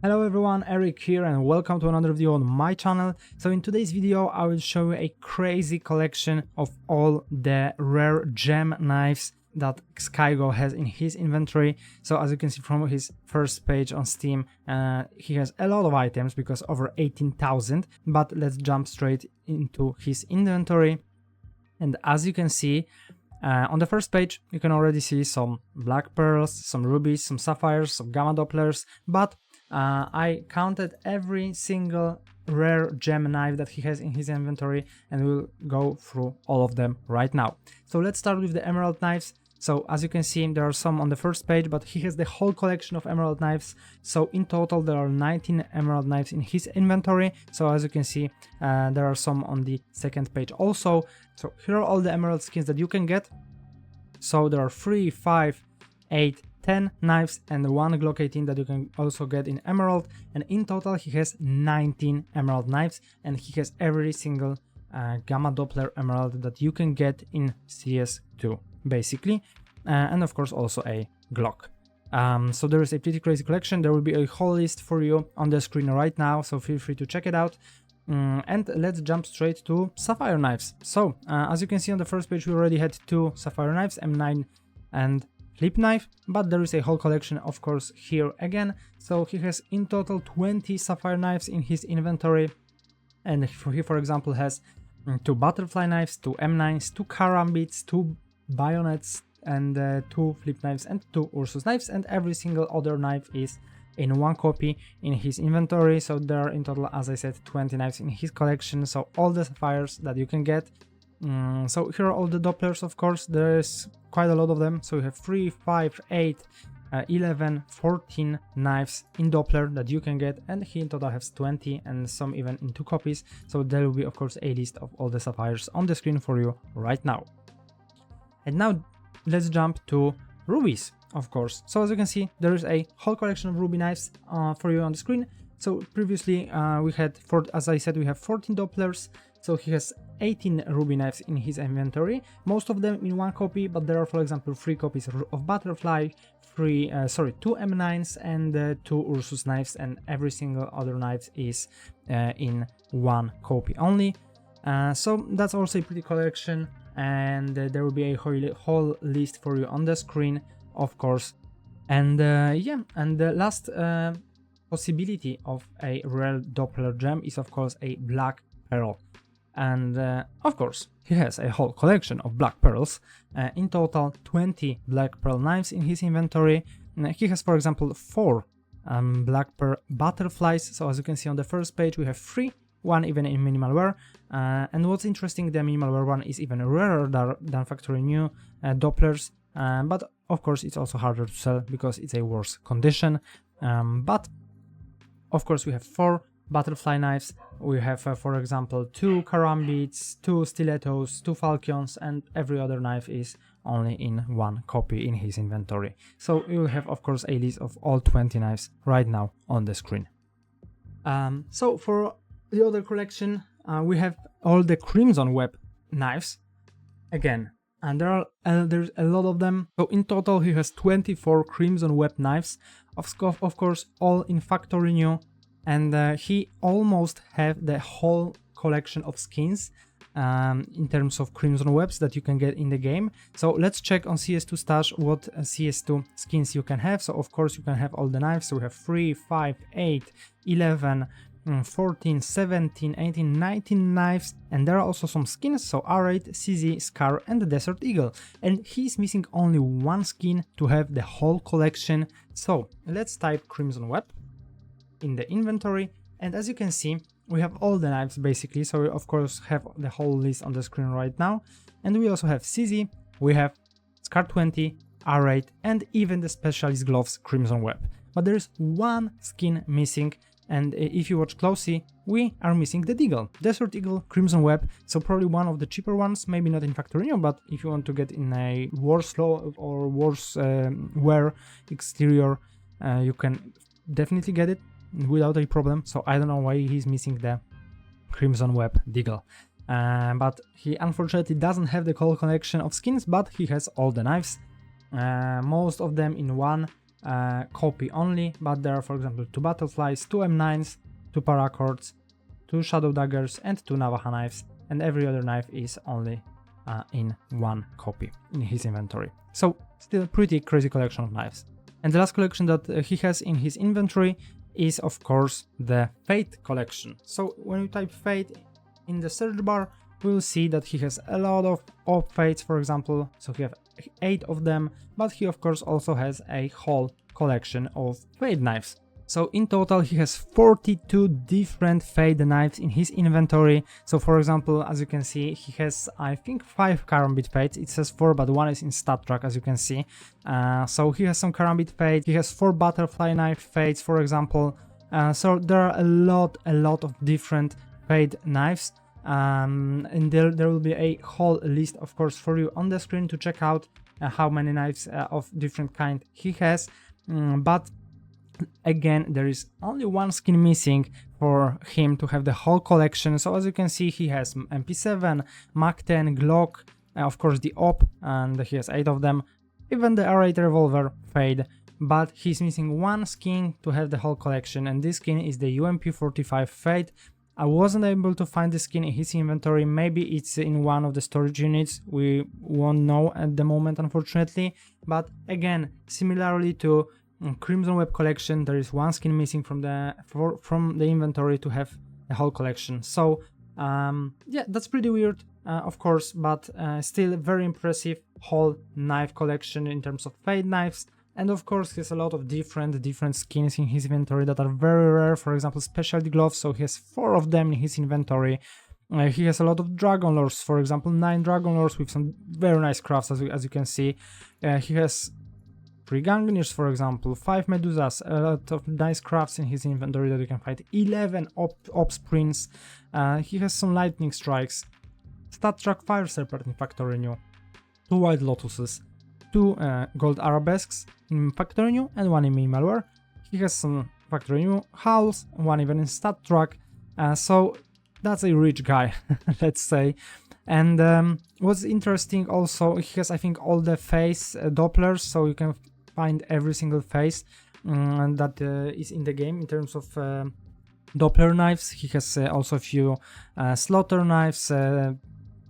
Hello everyone, Eric here and welcome to another video on my channel. So in today's video I will show you a crazy collection of all the rare gem knives that Skygo has in his inventory. So as you can see from his first page on Steam, he has a lot of items because over 18,000, but let's jump straight into his inventory. And as you can see, on the first page you can already see some black pearls, some rubies, some sapphires, some gamma dopplers, but I counted every single rare gem knife that he has in his inventory and we'll go through all of them right now. So let's start with the emerald knives. So as you can see, there are some on the first page, but he has the whole collection of emerald knives. So in total there are 19 emerald knives in his inventory. So as you can see, there are some on the second page also. So here are all the emerald skins that you can get. So there are 3, 5, 8, 10 knives and 1 Glock 18 that you can also get in emerald, and in total he has 19 emerald knives, and he has every single gamma doppler emerald that you can get in CS2 basically, and of course also a Glock. So there is a pretty crazy collection. There will be a whole list for you on the screen right now, so feel free to check it out. And let's jump straight to sapphire knives. So as you can see on the first page, we already had 2 sapphire knives, M9 and flip knife, but there is a whole collection of course here again. So he has in total 20 sapphire knives in his inventory, and he for example has 2 butterfly knives, 2 M9s, 2 karambits, 2 bayonets, and 2 flip knives and 2 Ursus knives, and every single other knife is in 1 copy in his inventory. So there are in total, as I said, 20 knives in his collection, so all the sapphires that you can get. So here are all the dopplers, of course, there's quite a lot of them. So you have 3, 5, 8, 11, 14 knives in doppler that you can get, and he in total has 20 and some even in 2 copies. So there will be of course a list of all the sapphires on the screen for you right now. And now let's jump to rubies, of course. So as you can see, there is a whole collection of ruby knives for you on the screen. So previously we had, as I said, we have 14 dopplers. So he has 18 ruby knives in his inventory, most of them in 1 copy, but there are for example 3 copies of butterfly, 2 M9s and 2 Ursus knives, and every single other knife is in 1 copy only. So that's also a pretty collection, and there will be a whole list for you on the screen, of course. And yeah, and the last possibility of a rare doppler gem is of course a black pearl. And of course he has a whole collection of black pearls, in total 20 black pearl knives in his inventory. He has for example 4 black pearl butterflies. So as you can see on the first page we have 3, 1 even in minimal wear, and what's interesting, the minimal wear one is even rarer than factory new dopplers, but of course it's also harder to sell because it's a worse condition. But of course we have 4 butterfly knives, we have for example 2 karambits, 2 stilettos, 2 falcons, and every other knife is only in 1 copy in his inventory. So you have of course a list of all 20 knives right now on the screen. So for the other collection we have all the crimson web knives again, and there's a lot of them. So in total he has 24 crimson web knives, of course all in factory new. And he almost have the whole collection of skins in terms of crimson webs that you can get in the game. So let's check on CS2 stash what CS2 skins you can have. So of course you can have all the knives. So we have 3, 5, 8, 11, 14, 17, 18, 19 knives, and there are also some skins. So R8, CZ, Scar, and the Desert Eagle. And he's missing only 1 skin to have the whole collection. So let's type crimson web in the inventory, and as you can see we have all the knives basically. So we of course have the whole list on the screen right now, and we also have CZ, we have Scar 20, R8, and even the specialist gloves crimson web. But there is 1 skin missing, and if you watch closely we are missing the Deagle, Desert Eagle crimson web. So probably one of the cheaper ones, maybe not in factory new, but if you want to get in a worse low or worse wear exterior, you can definitely get it without a problem. So I don't know why he's missing the crimson web Deagle, but he unfortunately doesn't have the whole collection of skins, but he has all the knives, most of them in 1 copy only, but there are, for example, 2 butterflies, 2 M9s, 2 paracords, 2 shadow daggers, and 2 Navaja knives, and every other knife is only in 1 copy in his inventory. So still pretty crazy collection of knives. And the last collection that he has in his inventory is, of course, the Fate collection. So when you type Fate in the search bar, we will see that he has a lot of Fates, for example. So he has 8 of them, but he of course also has a whole collection of Fate knives. So in total he has 42 different Fate knives in his inventory. So for example, as you can see, he has I think 5 Karambit Fates. It says 4, but 1 is in stat track, as you can see. So he has some Karambit Fates. He has 4 Butterfly Knife Fates, for example. So there are a lot of different Fate knives. And there will be a whole list, of course, for you on the screen to check out how many knives of different kind he has. But again, there is only 1 skin missing for him to have the whole collection. So as you can see, he has MP7, Mach 10, Glock, of course the OP, and he has 8 of them, even the R8 revolver Fade. But he's missing 1 skin to have the whole collection, and this skin is the UMP45 Fade. I wasn't able to find the skin in his inventory. Maybe it's in one of the storage units. We won't know at the moment, unfortunately. But again, similarly to Crimson Web collection, there is 1 skin missing from the inventory to have the whole collection. So yeah, that's pretty weird, of course, but still very impressive whole knife collection in terms of Fade knives. And of course, he has a lot of different skins in his inventory that are very rare. For example, specialty gloves, so he has 4 of them in his inventory. He has a lot of Dragon Lords, for example, 9 Dragon Lords with some very nice crafts, as you can see. He has 3 Gangners, for example, 5 Medusas, a lot of nice crafts in his inventory that you can find, 11 Op Sprints. He has some Lightning Strikes, Stat Track Fire Serpent in Factory New, 2 White Lotuses, 2 Gold Arabesques in Factory New and 1 in Minimalware. He has some Factory New Howls, 1 even in Stat Track, so that's a rich guy, let's say. And what's interesting also, he has I think all the face Dopplers, so you can find every single face that is in the game in terms of Doppler knives. He has also a few Slaughter knives,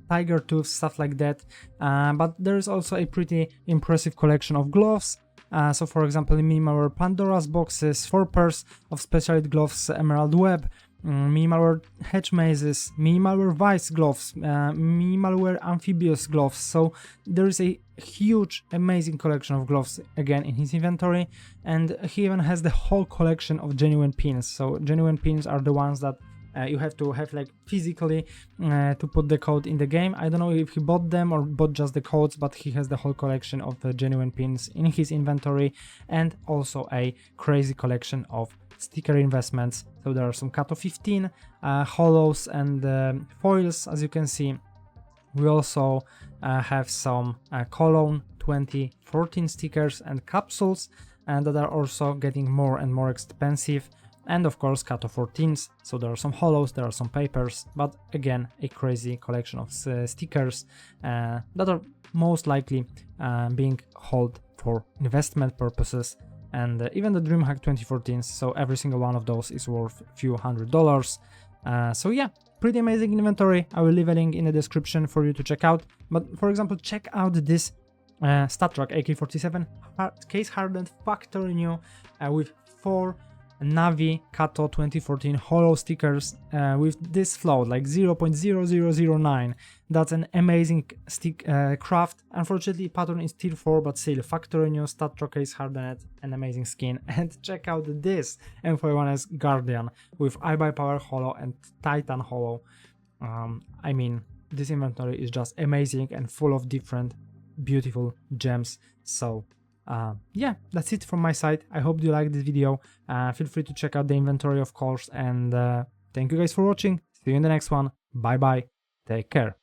Tiger Tooth, stuff like that, but there is also a pretty impressive collection of gloves. So for example, in Minimalware Pandora's boxes, 4 pairs of specialty gloves, Emerald Web, Minimalware Hedge Mazes, Minimalware Vice gloves, Minimalware Amphibious gloves. So there is a huge, amazing collection of gloves again in his inventory, and he even has the whole collection of genuine pins. So genuine pins are the ones that you have to have like physically to put the code in the game. I don't know if he bought them or bought just the codes, but he has the whole collection of the genuine pins in his inventory, and also a crazy collection of sticker investments. So there are some Kato 15 hollows and foils, as you can see. We also have some Cologne 2014 stickers and capsules, and that are also getting more and more expensive. And of course Kato 14s, so there are some hollows, there are some papers, but again a crazy collection of stickers that are most likely being held for investment purposes. And even the DreamHack 2014s, so every single one of those is worth a few $100s. So yeah, pretty amazing inventory. I will leave a link in the description for you to check out. But for example, check out this StatTrak AK-47 case hardened factory new with 4 Navi Kato 2014 hollow stickers with this float like 0.0009. That's an amazing craft. Unfortunately, pattern is tier 4, but still factory new StatTrak case hardened, an amazing skin. And check out this M41S Guardian with iBuyPower hollow and Titan hollow. I mean, this inventory is just amazing and full of different beautiful gems. So yeah, that's it from my side. I hope you liked this video. Feel free to check out the inventory, of course, and thank you guys for watching. See you in the next one. Bye bye, take care.